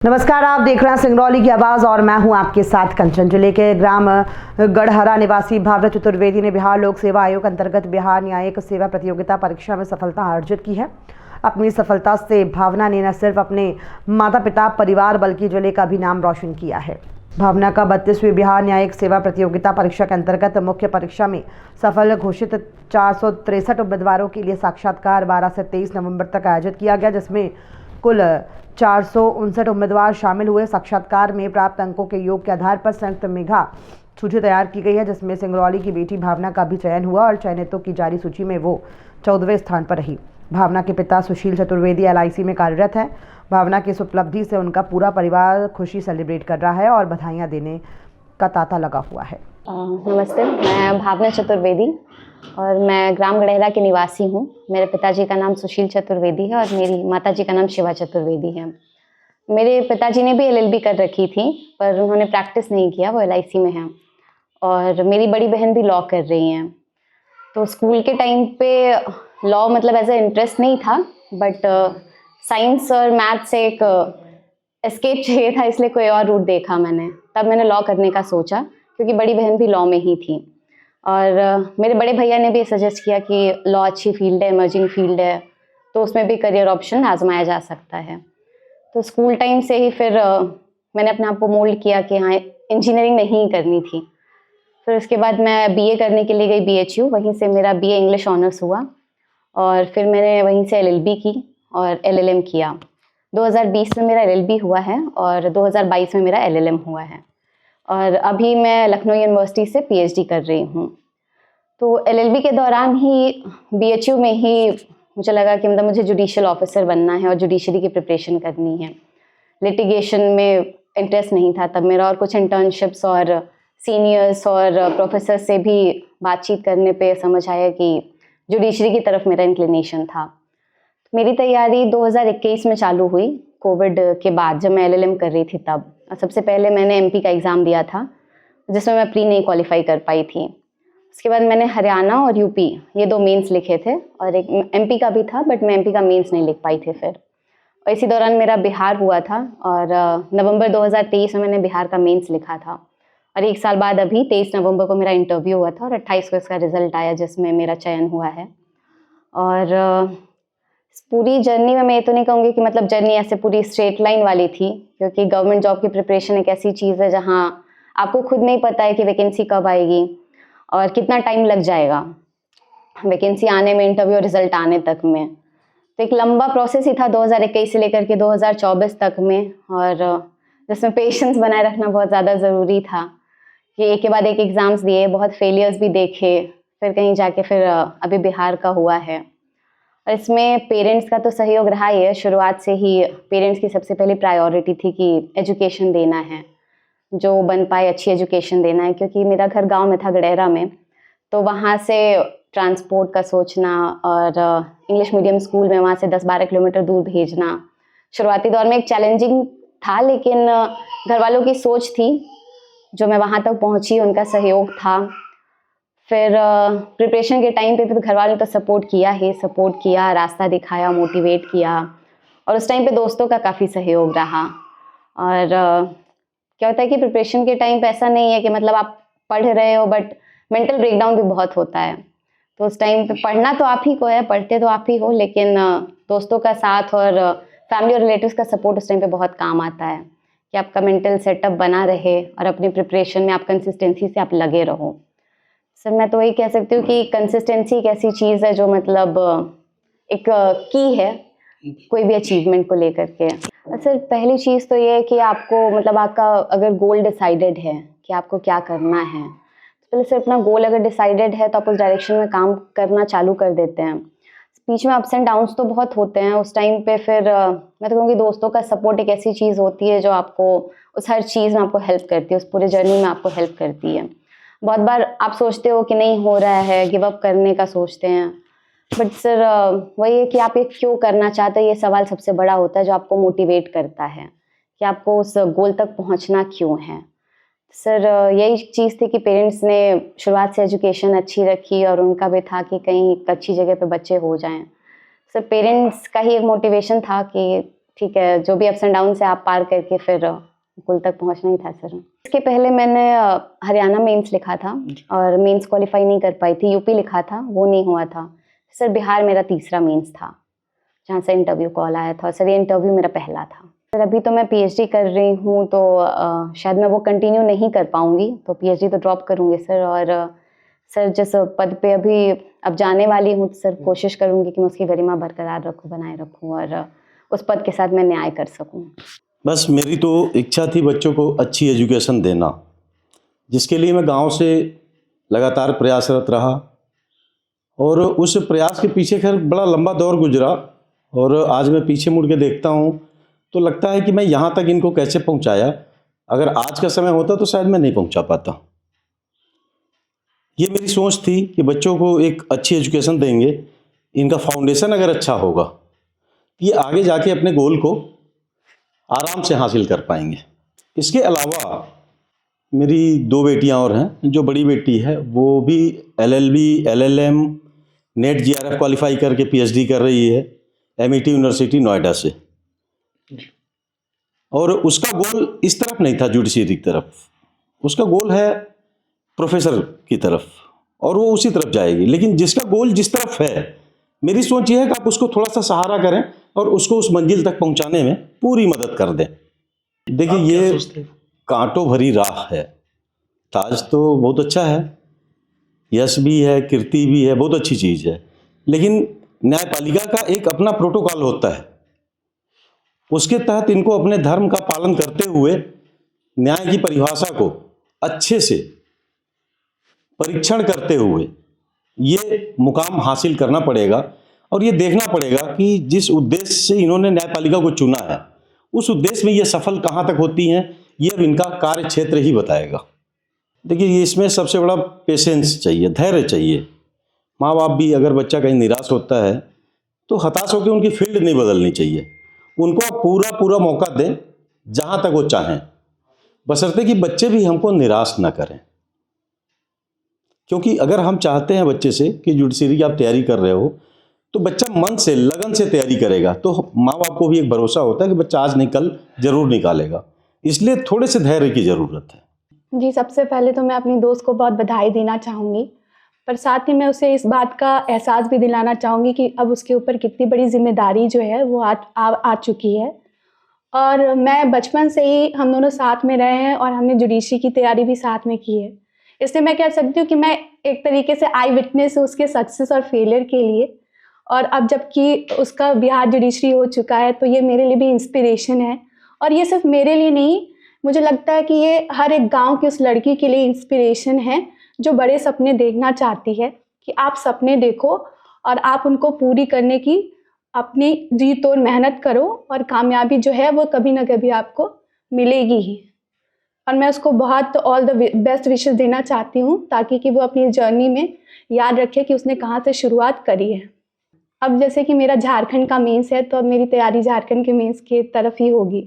नमस्कार, आप देख रहे हैं सिंगरौली की आवाज़ और मैं हूं आपके साथ कंचन। जिले के ग्राम गढ़हरा निवासी भावना चतुर्वेदी ने बिहार लोक सेवा आयोग अंतर्गत बिहार न्यायिक सेवा प्रतियोगिता परीक्षा में सफलता अर्जित की है। अपनी सफलता से भावना ने न सिर्फ अपने माता पिता परिवार बल्कि जिले का भी नाम रोशन किया है। भावना का 32वीं बिहार न्यायिक सेवा प्रतियोगिता परीक्षा के अंतर्गत मुख्य परीक्षा में सफल घोषित 463 उम्मीदवारों के लिए साक्षात्कार 12 से 23 नवंबर तक आयोजित किया गया, जिसमें कुल 459 उम्मीदवार शामिल हुए। साक्षात्कार में प्राप्त अंकों के योग के आधार पर संयुक्त मेधा सूची तैयार की गई है, जिसमें सिंगरौली की बेटी भावना का भी चयन हुआ और चयनितों की जारी सूची में वो 14वें स्थान पर रही। भावना के पिता सुशील चतुर्वेदी LIC में कार्यरत हैं। भावना की इस उपलब्धि से उनका पूरा परिवार खुशी सेलिब्रेट कर रहा है और बधाइयाँ देने का तांता लगा हुआ है। नमस्ते, मैं भावना चतुर्वेदी और मैं ग्राम गढ़हरा की निवासी हूँ। मेरे पिताजी का नाम सुशील चतुर्वेदी है और मेरी माताजी का नाम शिवा चतुर्वेदी है। मेरे पिताजी ने भी LLB कर रखी थी, पर उन्होंने प्रैक्टिस नहीं किया, वो LIC में हैं। और मेरी बड़ी बहन भी लॉ कर रही हैं। तो स्कूल के टाइम पे लॉ मतलब एज ए इंटरेस्ट नहीं था, बट साइंस और मैथ से एक एस्केप चाहिए था, इसलिए कोई और रूट देखा मैंने। तब मैंने लॉ करने का सोचा, क्योंकि बड़ी बहन भी लॉ में ही थी। और मेरे बड़े भैया ने भी सजेस्ट किया कि लॉ अच्छी फील्ड है, इमर्जिंग फील्ड है, तो उसमें भी करियर ऑप्शन आजमाया जा सकता है। तो स्कूल टाइम से ही फिर मैंने अपने आप को मोल्ड किया कि हाँ, इंजीनियरिंग नहीं करनी थी। फिर उसके बाद मैं BA करने के लिए गई BHU, वहीं से मेरा BA इंग्लिश ऑनर्स हुआ और फिर मैंने वहीं से LLB की और LLM किया। 2020 में मेरा LLB हुआ है और 2022 में मेरा LLM हुआ है और अभी मैं लखनऊ यूनिवर्सिटी से PhD कर रही हूँ। तो LLB के दौरान ही BHU में ही मुझे लगा कि मतलब मुझे जुडिशियल ऑफिसर बनना है और जुडिशरी की प्रिपरेशन करनी है। लिटिगेशन में इंटरेस्ट नहीं था तब मेरा, और कुछ इंटर्नशिप्स और सीनियर्स और प्रोफेसर से भी बातचीत करने पे समझ आया कि जुडिशरी की तरफ मेरा इंक्लिनेशन था। मेरी तैयारी 2021 में चालू हुई, कोविड के बाद, जब मैं LLM कर रही थी तब। सबसे पहले मैंने MP का एग्ज़ाम दिया था, जिसमें मैं प्री नहीं क्वालिफाई कर पाई थी। उसके बाद मैंने हरियाणा और UP ये 2 मेंस लिखे थे और एक MP का भी था, बट मैं MP का मेंस नहीं लिख पाई थी फिर। और इसी दौरान मेरा बिहार हुआ था और नवंबर 2023 में मैंने बिहार का मेंस लिखा था। और 1 साल बाद अभी 23 नवंबर को मेरा इंटरव्यू हुआ था और 28 को इसका रिजल्ट आया, जिसमें मेरा चयन हुआ है। और पूरी जर्नी में मैं ये तो नहीं कहूँगी कि मतलब जर्नी ऐसे पूरी स्ट्रेट लाइन वाली थी, क्योंकि गवर्नमेंट जॉब की प्रिपरेशन एक ऐसी चीज़ है जहाँ आपको खुद नहीं पता है कि वैकेंसी कब आएगी और कितना टाइम लग जाएगा वैकेंसी आने में, इंटरव्यू रिजल्ट आने तक में। तो एक लंबा प्रोसेस ही था 2021 से लेकर के 2024 तक में, और जिसमें पेशेंस बनाए रखना बहुत ज़्यादा ज़रूरी था कि एक के बाद एक एग्ज़ाम्स दिए, बहुत फेलियर्स भी देखे, फिर कहीं जाके फिर अभी बिहार का हुआ है। और इसमें पेरेंट्स का तो सहयोग रहा ही है। शुरुआत से ही पेरेंट्स की सबसे पहली प्रायोरिटी थी कि एजुकेशन देना है, जो बन पाए अच्छी एजुकेशन देना है, क्योंकि मेरा घर गांव में था, गढ़हरा में। तो वहाँ से ट्रांसपोर्ट का सोचना और इंग्लिश मीडियम स्कूल में वहाँ से 10-12 किलोमीटर दूर भेजना शुरुआती दौर में एक चैलेंजिंग था, लेकिन घर वालों की सोच थी, जो मैं वहाँ तक पहुँची, उनका सहयोग था। फिर प्रिपरेशन के टाइम पे फिर घर वालों ने तो सपोर्ट किया, रास्ता दिखाया, मोटिवेट किया, और उस टाइम पे दोस्तों का काफ़ी सहयोग रहा। और क्या होता है कि प्रिपरेशन के टाइम पे ऐसा नहीं है कि मतलब आप पढ़ रहे हो, बट मेंटल ब्रेकडाउन भी बहुत होता है। तो उस टाइम पे पढ़ना तो आप ही को है, पढ़ते तो आप ही हो, लेकिन दोस्तों का साथ और फैमिली और रिलेटिव्स का सपोर्ट उस टाइम पे बहुत काम आता है कि आपका मेंटल सेटअप बना रहे और अपनी प्रिपरेशन में आप कंसिस्टेंसी से आप लगे रहो। सर, मैं तो वही कह सकती हूँ कि कंसिस्टेंसी एक ऐसी चीज़ है जो मतलब एक की है कोई भी अचीवमेंट को लेकर के। सर, पहली चीज़ तो ये है कि आपको मतलब आपका अगर गोल डिसाइडेड है कि आपको क्या करना है, तो पहले से अपना गोल अगर डिसाइडेड है तो आप उस डायरेक्शन में काम करना चालू कर देते हैं। बीच में अप्स एंड डाउन्स तो बहुत होते हैं उस टाइम पे। फिर मैं तो कहूँगी दोस्तों का सपोर्ट एक ऐसी चीज़ होती है जो आपको उस हर चीज़ में आपको हेल्प करती है, उस पूरे जर्नी में आपको हेल्प करती है। बहुत बार आप सोचते हो कि नहीं हो रहा है, गिव अप करने का सोचते हैं, बट सर वही है कि आप ये क्यों करना चाहते हैं, ये सवाल सबसे बड़ा होता है जो आपको मोटिवेट करता है कि आपको उस गोल तक पहुंचना क्यों है। सर यही चीज़ थी कि पेरेंट्स ने शुरुआत से एजुकेशन अच्छी रखी और उनका भी था कि कहीं एक अच्छी जगह पे बच्चे हो जाएं। सर पेरेंट्स का ही एक मोटिवेशन था कि ठीक है, जो भी अप्स एंड डाउन से आप पार करके फिर कुल तक पहुंचना ही था सर। इसके पहले मैंने हरियाणा मेंस लिखा था और मेंस क्वालिफाई नहीं कर पाई थी। यूपी लिखा था, वो नहीं हुआ था सर। बिहार मेरा तीसरा मेंस था जहाँ से इंटरव्यू कॉल आया था। सर ये इंटरव्यू मेरा पहला था सर। अभी तो मैं पीएचडी कर रही हूँ, तो शायद मैं वो कंटिन्यू नहीं कर पाऊँगी, तो पीएचडी तो ड्रॉप करूँगी सर। और सर जिस पद पे अभी अब जाने वाली हूँ, तो सर कोशिश करूँगी कि मैं उसकी गरिमा बरकरार रखूँ, बनाए रखूँ और उस पद के साथ मैं न्याय कर सकूँ। बस मेरी तो इच्छा थी बच्चों को अच्छी एजुकेशन देना, जिसके लिए मैं गांव से लगातार प्रयासरत रहा और उस प्रयास के पीछे खैर बड़ा लंबा दौर गुजरा। और आज मैं पीछे मुड़ के देखता हूं तो लगता है कि मैं यहां तक इनको कैसे पहुंचाया। अगर आज का समय होता तो शायद मैं नहीं पहुंचा पाता। ये मेरी सोच थी कि बच्चों को एक अच्छी एजुकेशन देंगे, इनका फाउंडेशन अगर अच्छा होगा ये आगे जाके अपने गोल को आराम से हासिल कर पाएंगे। इसके अलावा मेरी 2 बेटियां और हैं। जो बड़ी बेटी है वो भी LLB LLM net GRF qualify करके PhD कर रही है MIT यूनिवर्सिटी नोएडा से। और उसका गोल इस तरफ नहीं था जुडिशरी की तरफ, उसका गोल है प्रोफेसर की तरफ और वो उसी तरफ जाएगी। लेकिन जिसका गोल जिस तरफ है, मेरी सोच ये है कि आप उसको थोड़ा सा सहारा करें और उसको उस मंजिल तक पहुंचाने में पूरी मदद कर दें। देखिए ये कांटों भरी राह है। ताज तो बहुत अच्छा है, यश भी है, कीर्ति भी है, बहुत अच्छी चीज़ है। लेकिन न्यायपालिका का एक अपना प्रोटोकॉल होता है, उसके तहत इनको अपने धर्म का पालन करते हुए न्याय की परिभाषा को अच्छे से परीक्षण करते हुए ये मुकाम हासिल करना पड़ेगा। और ये देखना पड़ेगा कि जिस उद्देश्य से इन्होंने न्यायपालिका को चुना है, उस उद्देश्य में ये सफल कहाँ तक होती हैं, ये अब इनका कार्य क्षेत्र ही बताएगा। देखिए ये इसमें सबसे बड़ा पेशेंस चाहिए, धैर्य चाहिए। माँ बाप भी अगर बच्चा कहीं निराश होता है तो हताश होकर उनकी फील्ड नहीं बदलनी चाहिए। उनको आप पूरा मौका दें जहाँ तक वो चाहें, बशर्ते कि बच्चे भी हमको निराश ना करें। क्योंकि अगर हम चाहते हैं बच्चे से कि जुडिशरी की आप तैयारी कर रहे हो, तो बच्चा मन से लगन से तैयारी करेगा, तो माँ बाप को भी एक भरोसा होता है कि बच्चा आज नहीं कल जरूर निकालेगा। इसलिए थोड़े से धैर्य की ज़रूरत है। जी, सबसे पहले तो मैं अपनी दोस्त को बहुत बधाई देना चाहूँगी, पर साथ ही मैं उसे इस बात का एहसास भी दिलाना चाहूँगी कि अब उसके ऊपर कितनी बड़ी जिम्मेदारी जो है वो आ चुकी है। और मैं बचपन से ही हम दोनों साथ में रहे हैं और हमने जुडिशरी की तैयारी भी साथ में की है। इसलिए मैं कह सकती हूँ कि मैं एक तरीके से आई विटनेस हूँ उसके सक्सेस और फेलियर के लिए। और अब जबकि उसका बिहार जुडिशरी हो चुका है, तो ये मेरे लिए भी इंस्पिरेशन है। और ये सिर्फ मेरे लिए नहीं, मुझे लगता है कि ये हर एक गांव की उस लड़की के लिए इंस्पिरेशन है जो बड़े सपने देखना चाहती है। कि आप सपने देखो और आप उनको पूरी करने की अपनी जी तोड़ मेहनत करो और कामयाबी जो है वो कभी ना कभी आपको मिलेगी ही। और मैं उसको बहुत ऑल द बेस्ट विशेस देना चाहती हूँ, ताकि कि वो अपनी जर्नी में याद रखे कि उसने कहाँ से शुरुआत करी है। अब जैसे कि मेरा झारखंड का मेंस है, तो अब मेरी तैयारी झारखंड के मेंस की तरफ ही होगी।